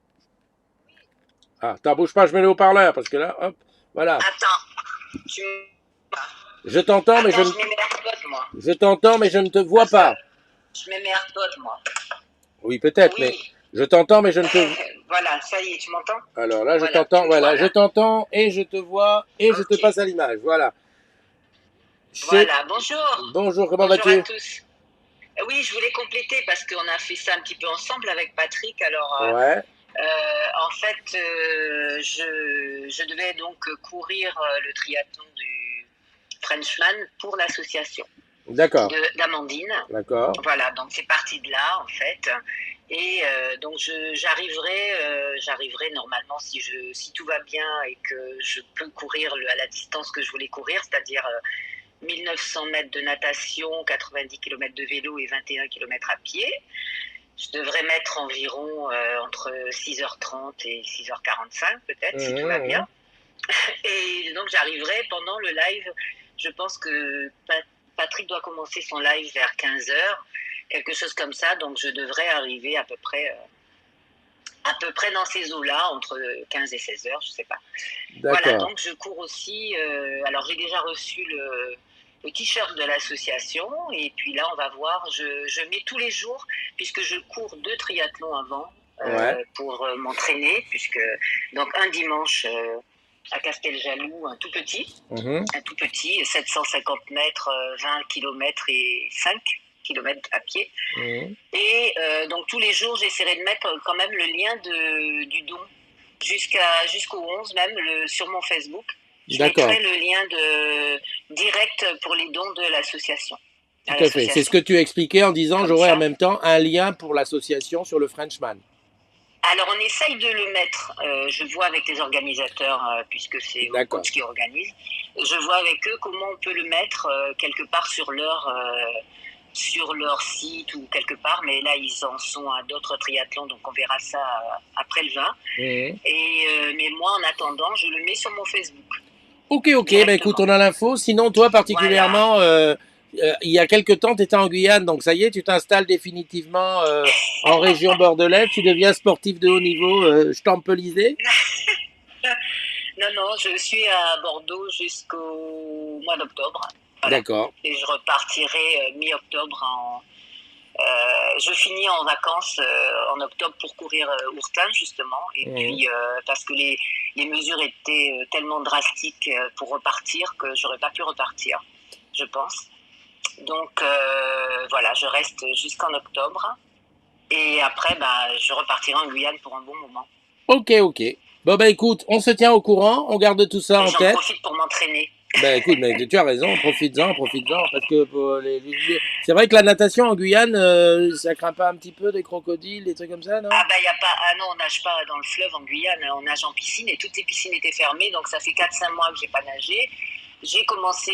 Ah, t'en bouge pas, je mets le haut-parleur, parce que là, hop, voilà. Attends, je t'entends, mais je t'entends, mais je ne te vois pas. Je mets mes AirPods, moi. Oui, peut-être, oui. Mais je t'entends, mais je ne te... Voilà, ça y est, tu m'entends? Alors là, je t'entends, voilà, je t'entends, et je te vois, et je te passe à l'image, voilà. Voilà, bonjour. Bonjour, comment vas-tu? Bonjour à tous. Oui, je voulais compléter parce qu'on a fait ça un petit peu ensemble avec Patrick. Alors, ouais. En fait, je devais donc courir le triathlon du Frenchman pour l'association. D'accord. D'Amandine. D'accord. Voilà, donc c'est parti de là en fait. Et donc j'arriverai normalement si tout va bien et que je peux courir à la distance que je voulais courir, c'est-à-dire 1900 mètres de natation, 90 km de vélo et 21 km à pied. Je devrais mettre environ entre 6h30 et 6h45 peut-être, si tout va bien. Et donc j'arriverai pendant le live. Je pense que Patrick doit commencer son live vers 15h. quelque chose comme ça. Donc je devrais arriver à peu près dans ces eaux-là, entre 15 et 16 heures, je sais pas. Voilà, D'accord. donc je cours aussi. Alors j'ai déjà reçu le t-shirt de l'association, et puis là on va voir. Je mets tous les jours, puisque je cours 2 triathlons avant Ouais. pour m'entraîner, puisque donc un dimanche à Casteljaloux, un tout Mhm. 750 mètres, 20 km et 5 km à pied. Mhm. Et donc tous les jours, j'essaierai de mettre quand même le lien du don jusqu'au 11 même sur mon Facebook. Je D'accord. mettrai le lien direct pour les dons de l'association. Tout à fait. C'est ce que tu as expliqué en disant Comme j'aurai en ça. même temps un lien pour l'association sur le Frenchman. Alors on essaye de le mettre, je vois avec les organisateurs, puisque c'est mon D'accord. coach qui organise, je vois avec eux comment on peut le mettre quelque part sur leur site ou quelque part, mais là ils en sont à d'autres triathlons, donc on verra ça après le 20. Mhm. Mais moi en attendant, je le mets sur mon Facebook. Ok, bah écoute, Directement. on a l'info. Sinon, toi Voilà. particulièrement, il y a quelque temps, tu étais en Guyane, donc ça y est, tu t'installes définitivement en région bordelaise, tu deviens sportif de haut niveau, stampelisé. Non, je suis à Bordeaux jusqu'au mois d'octobre. Voilà. D'accord. Et je repartirai mi-octobre je finis en vacances en octobre pour courir Ourtin justement, et puis parce que les mesures étaient tellement drastiques pour repartir que j'aurais pas pu repartir, je pense. Donc voilà, je reste jusqu'en octobre, et après je repartirai en Guyane pour un bon moment. Ok. Bon, bah écoute, on se tient au courant, on garde tout ça Et en j'en tête. profite pour m'entraîner. Bah écoute, mais tu as raison, profites-en, parce que c'est vrai que la natation en Guyane, ça craint pas un petit peu des crocodiles, des trucs comme ça, non? Y a pas, non, on nage pas dans le fleuve en Guyane, on nage en piscine, et toutes les piscines étaient fermées, donc ça fait 4-5 mois que j'ai pas nagé. J'ai recommencé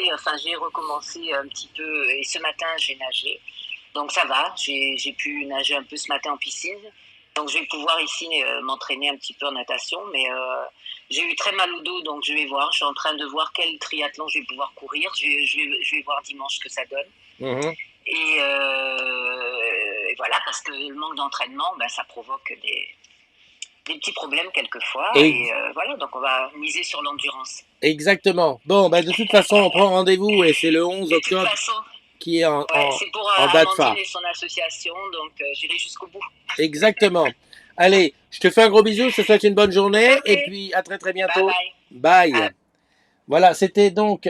un petit peu, et ce matin j'ai nagé, donc ça va, j'ai pu nager un peu ce matin en piscine, donc je vais pouvoir ici m'entraîner un petit peu en natation, mais j'ai eu très mal au dos, donc je vais voir, je suis en train de voir quel triathlon je vais pouvoir courir, je vais voir dimanche ce que ça donne. Mhm. Et voilà, parce que le manque d'entraînement, ça provoque des petits problèmes quelquefois. Et Voilà, donc on va miser sur l'endurance. exactement. Bon, bah de toute façon, on prend rendez-vous et c'est le 11 De toute octobre façon, qui est c'est pour en date Amandine phare. et son association, donc j'irai jusqu'au bout. Exactement. Allez, je te fais un gros bisou, je te souhaite une bonne journée et Ok, puis à très bye bientôt. bye. Bye. Voilà, c'était donc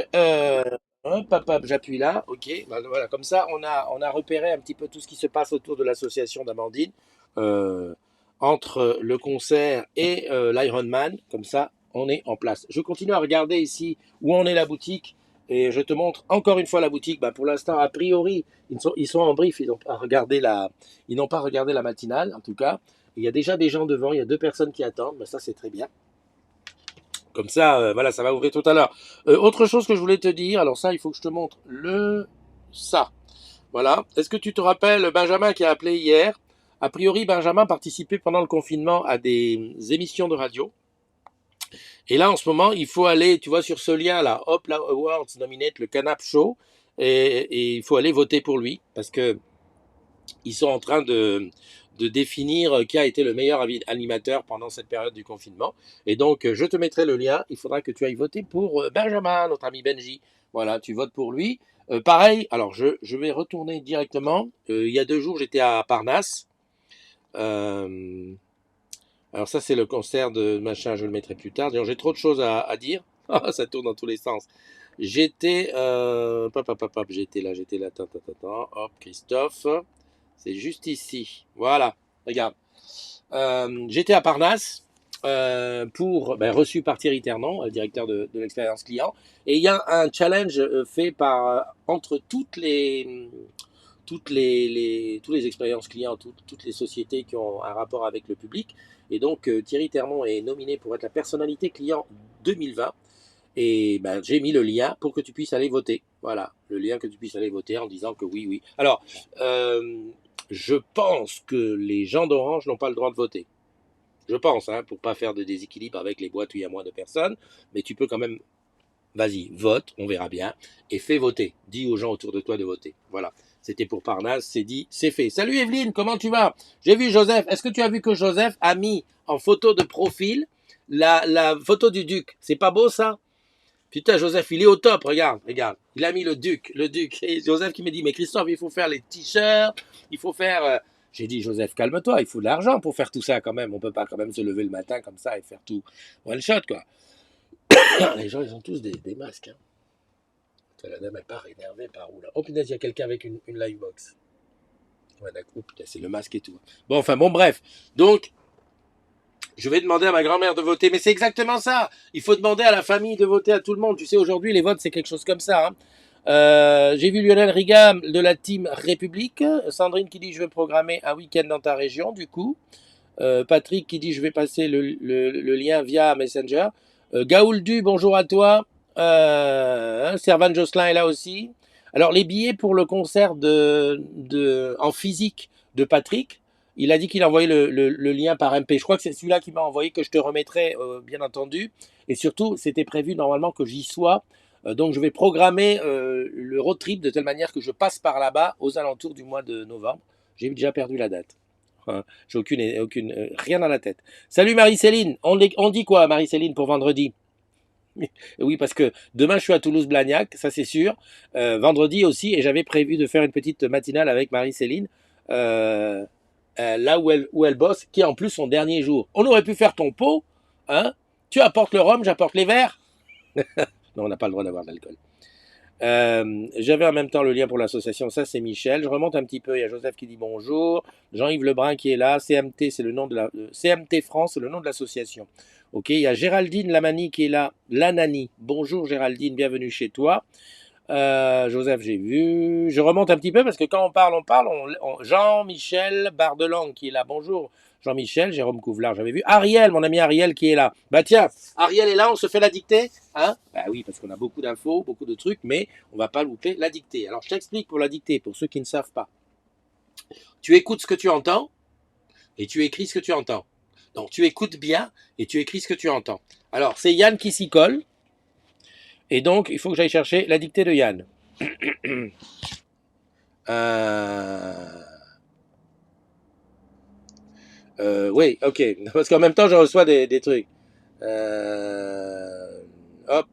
hop, j'appuie là, ok. Voilà, comme ça, on a repéré un petit peu tout ce qui se passe autour de l'association d'Amandine, euh, entre le concert et l'Ironman. Comme ça, on est en place. Je continue à regarder ici où en est la boutique et je te montre encore une fois la boutique. Bah, pour l'instant, a priori, ils sont en brief, ils n'ont pas regardé la matinale, en tout cas. Il y a déjà des gens devant, il y a 2 personnes qui attendent, bah, ça c'est très bien. Comme ça, voilà, ça va ouvrir tout à l'heure. Autre chose que je voulais te dire, alors ça, il faut que je te montre ça. Voilà. Est-ce que tu te rappelles Benjamin qui a appelé hier? A priori, Benjamin participait pendant le confinement à des émissions de radio. Et là, en ce moment, il faut aller, tu vois, sur ce lien là, hop, là, Awards nominate le Canap Show, et il faut aller voter pour lui parce que ils sont en train de définir qui a été le meilleur animateur pendant cette période du confinement. Et donc, je te mettrai le lien. Il faudra que tu ailles voter pour Benjamin, notre ami Benji. Voilà, tu votes pour lui. Pareil, alors je vais retourner directement. Il y a 2 jours, j'étais à Parnasse. Alors ça, c'est le concert de machin, je le mettrai plus tard. D'ailleurs, j'ai trop de choses à dire. Ça tourne dans tous les sens. J'étais... j'étais là, hop, Christophe. C'est juste ici. Voilà, regarde. J'étais à Parnasse pour reçu par Thierry Ternon, le directeur de l'expérience client. Et il y a un challenge fait par entre toutes les expériences clients, toutes les sociétés qui ont un rapport avec le public. Et donc Thierry Ternon est nominé pour être la personnalité client 2020. Et j'ai mis le lien pour que tu puisses aller voter. Voilà, le lien que tu puisses aller voter en disant que oui. Alors, je pense que les gens d'Orange n'ont pas le droit de voter. Je pense, pour pas faire de déséquilibre avec les boîtes où il y a moins de personnes. Mais tu peux quand même, vas-y, vote, on verra bien. Et fais voter. Dis aux gens autour de toi de voter. Voilà. C'était pour Parnasse, c'est dit, c'est fait. Salut Evelyne, comment tu vas? J'ai vu Joseph. Est-ce que tu as vu que Joseph a mis en photo de profil la photo du duc? C'est pas beau ça? Putain, Joseph, il est au top, regarde, regarde. Il a mis le duc. Et Joseph qui me dit, mais Christophe, il faut faire les t-shirts, il faut faire... J'ai dit, Joseph, calme-toi, il faut de l'argent pour faire tout ça quand même. On peut pas quand même se lever le matin comme ça et faire tout one shot, quoi. Les gens, ils ont tous des masques. Hein. La dame, elle part énervée par où là? Oh putain, il y a quelqu'un avec une live box. Ouais, d'accord. Oh putain, c'est le masque et tout. Bon, enfin, bon, bref. Donc, je vais demander à ma grand-mère de voter, mais c'est exactement ça. Il faut demander à la famille de voter à tout le monde. Tu sais, aujourd'hui, les votes, c'est quelque chose comme ça. Hein. J'ai vu Lionel Riga de la team République. Sandrine qui dit, je vais programmer un week-end dans ta région, du coup. Patrick qui dit, je vais passer le lien via Messenger. Gaouldu, bonjour à toi. Servan Jocelyn est là aussi. Alors, les billets pour le concert en physique de Patrick, il a dit qu'il a envoyé le lien par MP. Je crois que c'est celui-là qui m'a envoyé, que je te remettrai, bien entendu. Et surtout, c'était prévu normalement que j'y sois. Donc, je vais programmer le road trip de telle manière que je passe par là-bas aux alentours du mois de novembre. J'ai déjà perdu la date. J'ai rien dans la tête. Salut Marie-Céline. On dit quoi, Marie-Céline, pour vendredi? Oui, parce que demain, je suis à Toulouse-Blagnac, ça c'est sûr. Vendredi aussi, et j'avais prévu de faire une petite matinale avec Marie-Céline, là où elle bosse, qui est en plus son dernier jour. On aurait pu faire ton pot, hein? Tu apportes le rhum, j'apporte les verres. Non, on n'a pas le droit d'avoir de l'alcool. J'avais en même temps le lien pour l'association, ça c'est Michel. Je remonte un petit peu, il y a Joseph qui dit bonjour, Jean-Yves Lebrun qui est là, CMT c'est le nom de CMT France, c'est le nom de l'association. Ok, il y a Géraldine Lamani qui est là, Lanani. Bonjour Géraldine, bienvenue chez toi. Joseph, j'ai vu. Je remonte un petit peu parce que quand on parle. Jean-Michel Bardelang qui est là. Bonjour Jean-Michel, Jérôme Couvlar, j'avais vu. Ariel, mon ami Ariel qui est là. Bah tiens, Ariel est là, on se fait la dictée, hein? Bah oui, parce qu'on a beaucoup d'infos, beaucoup de trucs, mais on va pas louper la dictée. Alors je t'explique pour la dictée, pour ceux qui ne savent pas. Tu écoutes ce que tu entends et tu écris ce que tu entends. Donc tu écoutes bien et tu écris ce que tu entends. Alors c'est Yann qui s'y colle. Et donc, il faut que j'aille chercher la dictée de Yann. Oui, ok. Parce qu'en même temps, je reçois des trucs. Hop.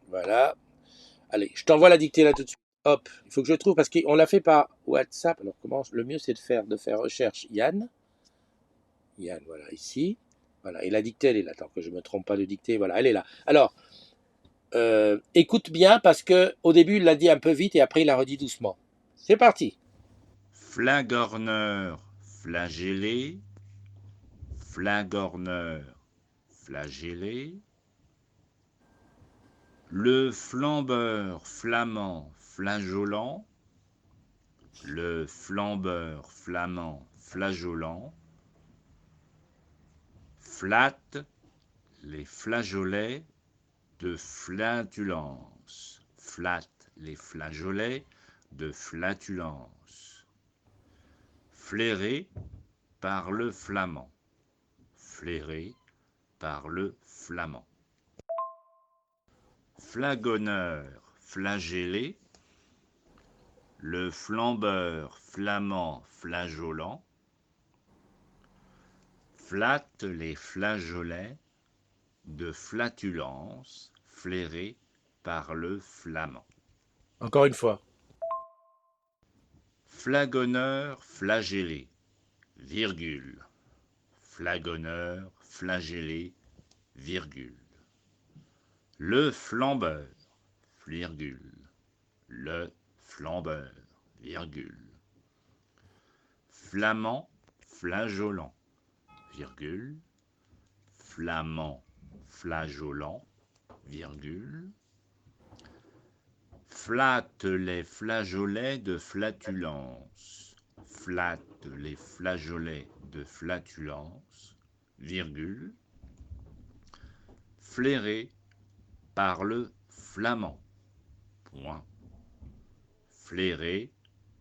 Voilà. Allez, je t'envoie la dictée là tout de suite. Hop. Il faut que je trouve, parce qu'on l'a fait par WhatsApp. Alors, comment le mieux, c'est de faire recherche Yann. Yann, voilà, ici. Voilà, et la dictée, elle est là. Attends, que je ne me trompe pas de dictée. Voilà, elle est là. Alors, écoute bien, parce qu'au début, il l'a dit un peu vite et après, il l'a redit doucement. C'est parti. Flagorneur flagellé, flagorneur flagellé, le flambeur flamand flageolant, le flambeur flamand flageolant, flatte les flageolets de flatulence, flatte les flageolets de flatulence, flairé par le flamand, flairé par le flamand. Flagonneur flagellé, le flambeur flamand flageolant, flatte les flageolets de flatulence, flairé par le flamand. Encore une fois. Flagonneur flagellé, virgule, flagonneur flagellé, virgule. Le flambeur, virgule, le flambeur, virgule. Flamand flageolant, virgule, flamand flageolant, virgule. Flatte les flageolets de flatulence, flatte les flageolets de flatulence, virgule. Flairé par le flamand, point. Flairé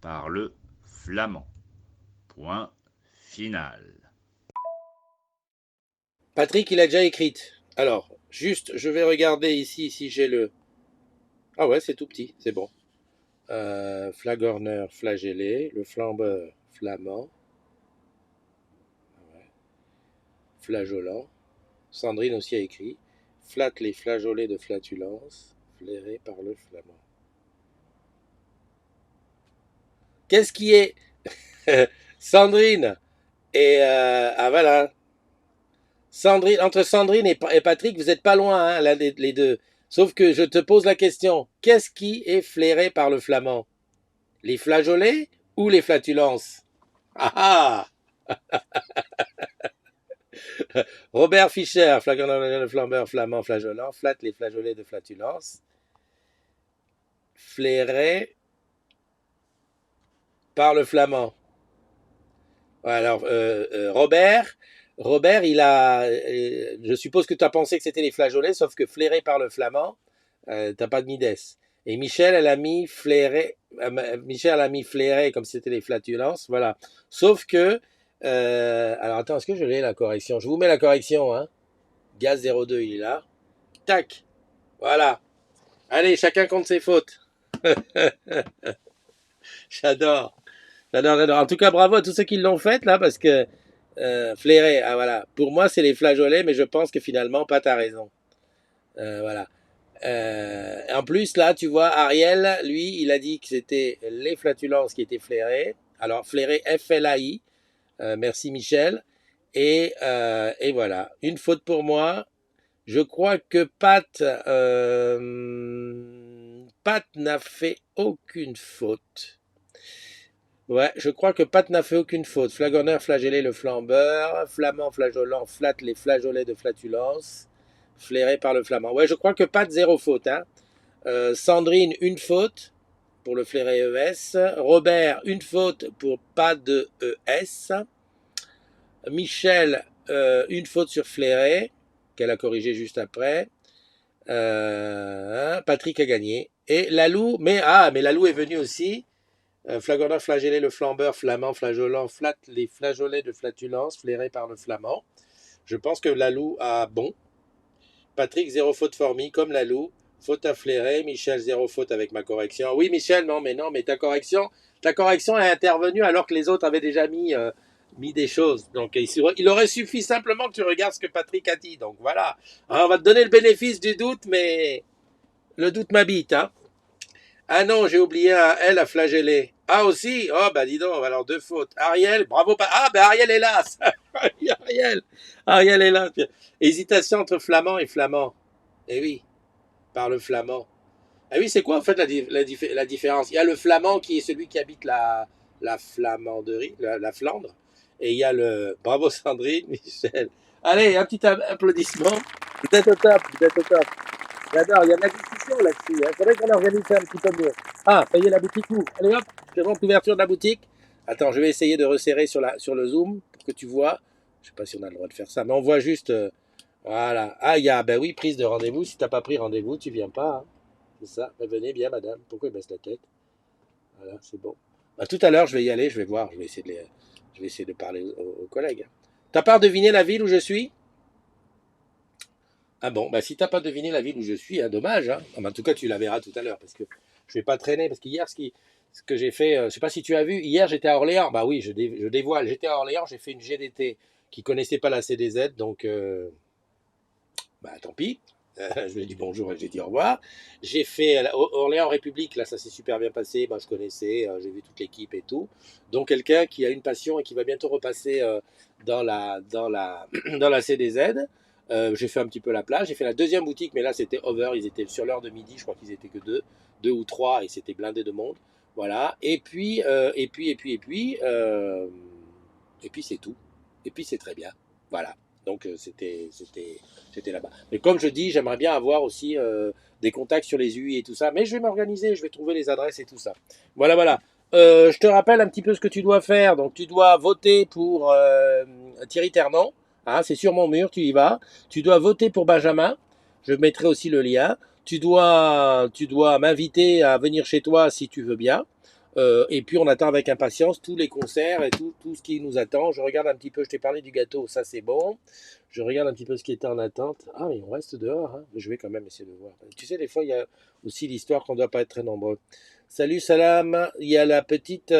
par le flamand, point final. Patrick, il a déjà écrite. Alors, Juste, je vais regarder ici si j'ai le... Ah ouais, c'est tout petit, c'est bon. Flagorneur flagellé, le flambeur flamand, flageolant. Sandrine aussi a écrit flatte les flageolets de flatulence, flairés par le flamand. Qu'est-ce qui est Sandrine ah voilà. Sandrine, entre Sandrine et Patrick, vous n'êtes pas loin, hein, là, les deux. Sauf que je te pose la question, qu'est-ce qui est flairé par le flamand? Les flageolets ou les flatulences? Ah ah Robert Fischer, flambeur, flamand, flageolant, flatte les flageolets de flatulence, flairé par le flamand. Alors, Robert, je suppose que tu as pensé que c'était les flageolets, sauf que flairé par le flamand, t'as pas de mides. Et Michel, elle a mis flairé comme si c'était les flatulences, voilà. Sauf que, alors attends, est-ce que je l'ai la correction? Je vous mets la correction, hein. Gaz 02, il est là. Tac, voilà. Allez, chacun compte ses fautes. J'adore. J'adore. En tout cas, bravo à tous ceux qui l'ont fait, là, parce que flairé, ah voilà. Pour moi, c'est les flageolets, mais je pense que finalement, pas t'as raison. Voilà. En plus, là, tu vois, Ariel, lui, il a dit que c'était les flatulences qui étaient flairées. Alors, flairé, F-L-A-I. Merci, Michel. Et voilà. Une faute pour moi. Je crois que Pat n'a fait aucune faute. Ouais, je crois que Pat n'a fait aucune faute. Flagonneur, flagellé, le flambeur. Flamand, flageolant, flatte les flageolets de flatulence. Flairé par le flamand. Ouais, je crois que Pat, zéro faute. Hein. Sandrine, une faute pour le flairé ES. Robert, une faute pour pas de ES. Michel, une faute sur flairé, qu'elle a corrigé juste après. Patrick a gagné. Et Lalou, mais Lalou est venu aussi. Flagonneur, flagellé, le flambeur, flamand, flageolant, flatte les flageolets de flatulence, flairé par le flamand. Je pense que Lalou a bon. Patrick, zéro faute formi, comme Lalou. Faute à flairer. Michel, zéro faute avec ma correction. Oui, Michel, non, mais ta correction est intervenue alors que les autres avaient déjà mis des choses. Donc, il aurait suffi simplement que tu regardes ce que Patrick a dit. Donc, voilà. Alors, on va te donner le bénéfice du doute, mais le doute m'habite, hein. Ah non, j'ai oublié un L à flageller. Ah aussi? Oh, bah dis donc, alors deux fautes. Ariel, bravo. Ah, bah Ariel est là. Ariel est là. Hésitation entre flamand et flamand. Eh oui, par le flamand. Ah oui, c'est quoi en fait la différence? Il y a le flamand qui est celui qui habite la flamanderie, la Flandre. Et il y a le... Bravo Sandrine, Michel. Allez, un petit applaudissement. Vous êtes au top, vous êtes au top. J'adore, il y a de la discussion là-dessus. Il faudrait qu'on organise ça un petit peu mieux. Ah, ça y est, la boutique ouvre. Allez hop, je montre l'ouverture de la boutique. Attends, je vais essayer de resserrer sur le zoom pour que tu vois. Je sais pas si on a le droit de faire ça, mais on voit juste... voilà. Ah, il y a, ben oui, prise de rendez-vous. Si t'as pas pris rendez-vous, tu viens pas. Hein. C'est ça. Ben, venez bien, madame. Pourquoi il baisse la tête? Voilà, c'est bon. Bah, tout à l'heure, je vais y aller, je vais voir. Je vais essayer de parler aux collègues. T'as pas deviné la ville où je suis? Ah bon, bah si t'as pas deviné la ville où je suis, hein, dommage. Hein. En tout cas, tu la verras tout à l'heure parce que je vais pas traîner. Parce qu'hier, ce que j'ai fait, je sais pas si tu as vu, hier j'étais à Orléans. Bah oui, je dévoile. J'étais à Orléans, j'ai fait une GDT qui connaissait pas la CDZ, donc bah tant pis. Je lui ai dit bonjour et j'ai dit au revoir. J'ai fait Orléans République, là ça s'est super bien passé. Bah, je connaissais, j'ai vu toute l'équipe et tout. Donc quelqu'un qui a une passion et qui va bientôt repasser dans la CDZ. J'ai fait un petit peu la plage, j'ai fait la deuxième boutique, mais là c'était over, ils étaient sur l'heure de midi, je crois qu'ils étaient que deux ou trois, et c'était blindé de monde, voilà. Et puis c'est tout, et puis c'est très bien, voilà. Donc c'était là-bas. Mais comme je dis, j'aimerais bien avoir aussi des contacts sur les UI et tout ça, mais je vais m'organiser, je vais trouver les adresses et tout ça. Voilà. Je te rappelle un petit peu ce que tu dois faire. Donc tu dois voter pour Thierry Ternan. Ah, c'est sur mon mur, tu y vas. Tu dois voter pour Benjamin. Je mettrai aussi le lien. Tu dois m'inviter à venir chez toi si tu veux bien. Et puis on attend avec impatience tous les concerts et tout ce qui nous attend. Je regarde un petit peu, je t'ai parlé du gâteau, ça c'est bon. Je regarde un petit peu ce qui était en attente. Ah, mais on reste dehors, hein. Je vais quand même essayer de voir. Tu sais, des fois, il y a aussi l'histoire qu'on ne doit pas être très nombreux. Salut, salam. Il y a la petite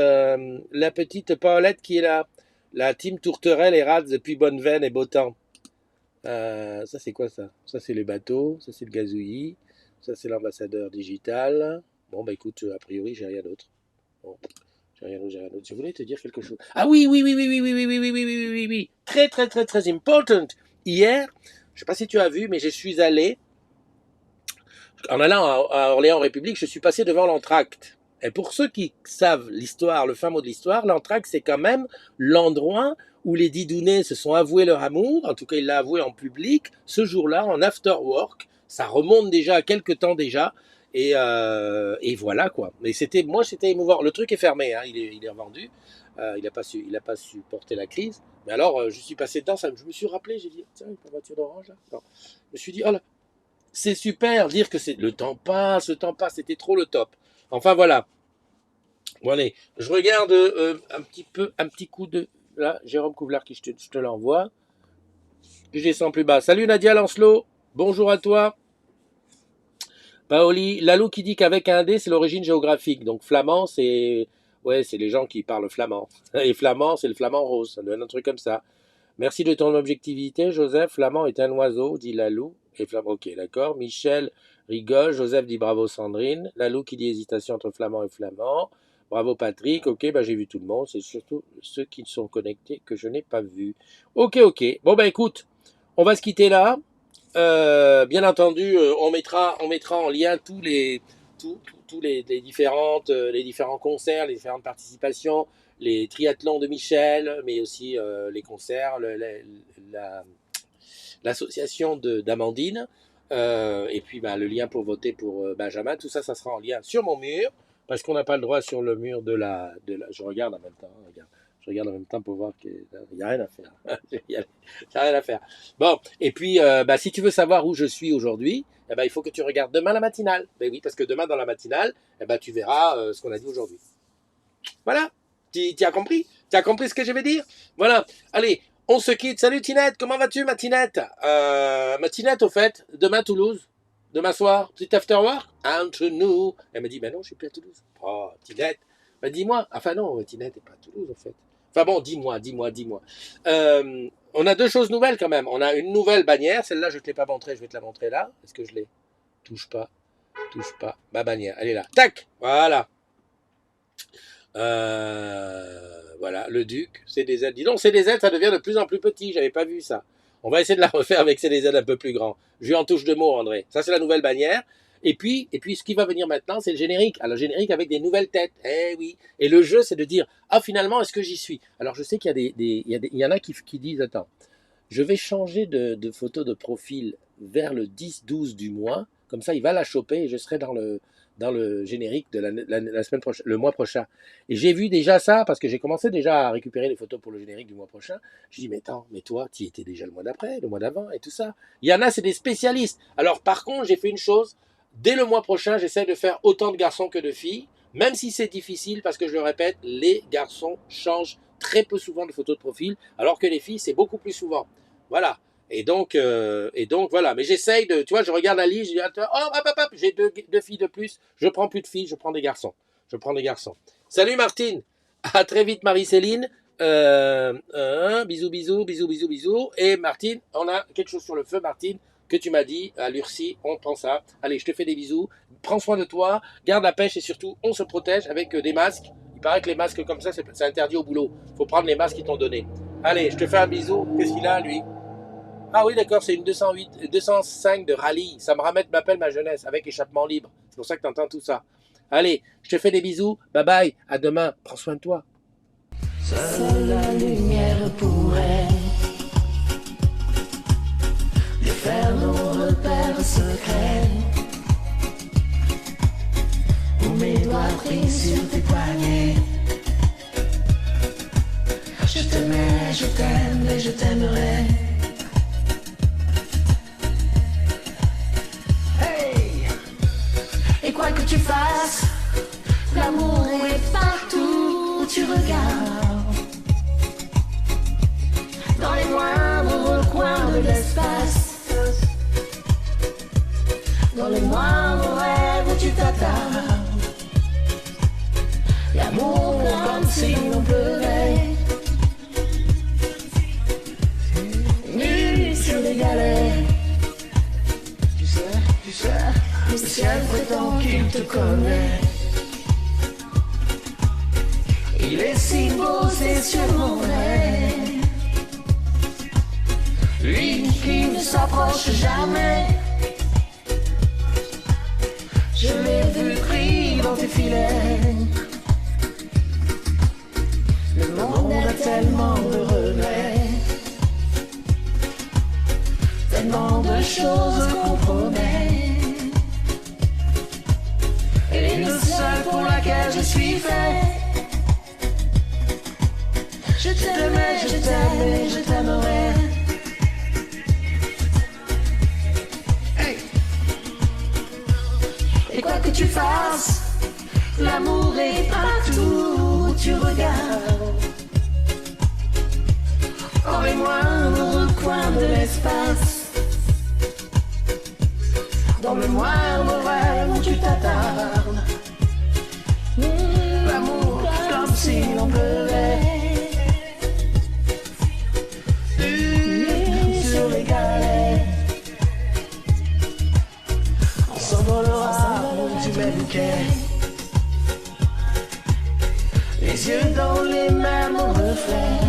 Paulette qui est là. La team Tourterelle et Rats depuis Bonneveine et Beautemps. Ça, c'est quoi ça? Ça, c'est les bateaux. Ça, c'est le gazouillis. Ça, c'est l'ambassadeur digital. Bon, bah écoute, a priori, j'ai rien d'autre. Bon, j'ai rien d'autre. Je voulais te dire quelque chose. Ah oui. Très, très, très, très important. Hier, je ne sais pas si tu as vu, mais je suis allé, en allant à Orléans République, je suis passé devant l'entracte. Et pour ceux qui savent l'histoire, le fin mot de l'histoire, l'entracte, c'est quand même l'endroit où les Didounais se sont avoués leur amour. En tout cas, il l'a avoué en public, ce jour-là, en after work. Ça remonte déjà à quelques temps déjà. Et voilà quoi. Mais c'était émouvant. Le truc est fermé, hein, il est revendu. Il n'a pas su porter la crise. Mais alors, je suis passé dedans, je me suis rappelé, j'ai dit, tiens, une voiture d'orange là. Non. Je me suis dit, oh là, c'est super, dire que le temps passe, c'était trop le top. Enfin voilà. Bon allez, je regarde un petit coup de... Là, Jérôme Couvlar qui je te l'envoie. Je descends plus bas. Salut Nadia Lancelot, bonjour à toi. Paoli, Lalou qui dit qu'avec un D, c'est l'origine géographique. Donc flamand, c'est les gens qui parlent flamand. Et flamand, c'est le flamand rose. Ça doit être un truc comme ça. Merci de ton objectivité, Joseph. Flamand est un oiseau, dit Lalou. Et flamand, ok, d'accord. Michel rigole. Joseph dit bravo Sandrine. Lalou qui dit hésitation entre flamand et flamand. Bravo Patrick. Ok, bah j'ai vu tout le monde. C'est surtout ceux qui sont connectés que je n'ai pas vus. Ok. Bon, bah écoute, on va se quitter là. Bien entendu, on mettra en lien tous les différents concerts, les différentes participations, les triathlons de Michel, mais aussi les concerts, l'association d'Amandine, et puis le lien pour voter pour Benjamin. Tout ça, ça sera en lien sur mon mur, parce qu'on n'a pas le droit sur le mur de la... Je regarde en même temps, Je regarde en même temps pour voir qu'il n'y a rien à faire. Il n'y a rien à faire. Bon, et puis, si tu veux savoir où je suis aujourd'hui, il faut que tu regardes demain la matinale. Ben oui, parce que demain dans la matinale, tu verras ce qu'on a dit aujourd'hui. Voilà. Tu as compris? Tu as compris ce que je vais dire? Voilà. Allez, on se quitte. Salut Tinette, comment vas-tu ma Tinette? Ma Tinette, au fait, demain Toulouse. Demain soir, petit after work entre nous. Elle me dit, ben non, je suis plus à Toulouse. Oh, Tinette. Ben dis-moi. Enfin non, Tinette n'est pas à Toulouse, en fait. Enfin bon, dis-moi. On a deux choses nouvelles quand même. On a une nouvelle bannière. Celle-là, je ne te l'ai pas montrée. Je vais te la montrer là. Est-ce que je l'ai? Touche pas. Ma bannière. Elle est là. Tac. Voilà. Voilà. Le Duc. CDZ. Dis donc, CDZ, ça devient de plus en plus petit. J'avais pas vu ça. On va essayer de la refaire avec CDZ un peu plus grand. Je lui en touche deux mots, André. Ça, c'est la nouvelle bannière. Et puis, ce qui va venir maintenant, c'est le générique. Alors, le générique avec des nouvelles têtes. Eh oui. Et le jeu, c'est de dire, finalement, est-ce que j'y suis? Alors, je sais qu'il y en a qui disent, attends, je vais changer de photo de profil vers le 10-12 du mois. Comme ça, il va la choper et je serai dans le générique de la semaine prochaine, le mois prochain. Et j'ai vu déjà ça, parce que j'ai commencé déjà à récupérer les photos pour le générique du mois prochain. Je dis, mais attends, mais toi, tu y étais déjà le mois d'après, le mois d'avant et tout ça. Il y en a, c'est des spécialistes. Alors, par contre, j'ai fait une chose. Dès le mois prochain, j'essaie de faire autant de garçons que de filles, même si c'est difficile, parce que je le répète, les garçons changent très peu souvent de photos de profil, alors que les filles, c'est beaucoup plus souvent. Voilà. Et donc voilà. Mais j'essaye de, tu vois, je regarde la liste, je dis, j'ai deux filles de plus, je prends plus de filles, je prends des garçons. Salut Martine, à très vite Marie-Céline, bisous. Et Martine, on a quelque chose sur le feu, Martine, que tu m'as dit, à Lurcie, on prend ça. Allez, je te fais des bisous, prends soin de toi, garde la pêche et surtout, on se protège avec des masques. Il paraît que les masques comme ça, c'est interdit au boulot. Faut prendre les masques qu'ils t'ont donnés. Allez, je te fais un bisou. Qu'est-ce qu'il a, lui? Ah oui, d'accord, c'est une 205 de rallye. Ça m'appelle ma jeunesse, avec échappement libre. C'est pour ça que tu entends tout ça. Allez, je te fais des bisous. Bye bye, à demain. Prends soin de toi. Seule la lumière pourrait faire nos repères secrets, où mes doigts pris sur tes poignets. Je t'aimais, je t'aime et je t'aimerai. Hey! Et quoi que tu fasses, l'amour est pas de l'espace. Dans les moindres rêves où tu t'attardes. L'amour comme si l'on pleurait. Nu sur les galets. Tu sais, le ciel prétend qu'il te connaît. Il est si beau, c'est sûrement vrai. Lui qui ne s'approche jamais. Je l'ai vu pris dans tes filets. Le monde a tellement de regrets, tellement de choses qu'on promet. Et le seul pour laquelle je suis fait. Je t'aimais, je t'aime et je t'aimerai. Hey. Et quoi que tu fasses, l'amour est partout où tu regardes. Dans les moindres coins de l'espace. Dans le moindre rêve où tu t'attardes. L'amour comme si l'on pleurait. Sur les galets. On s'envolera du même bouquet. Les yeux dans les mêmes reflets.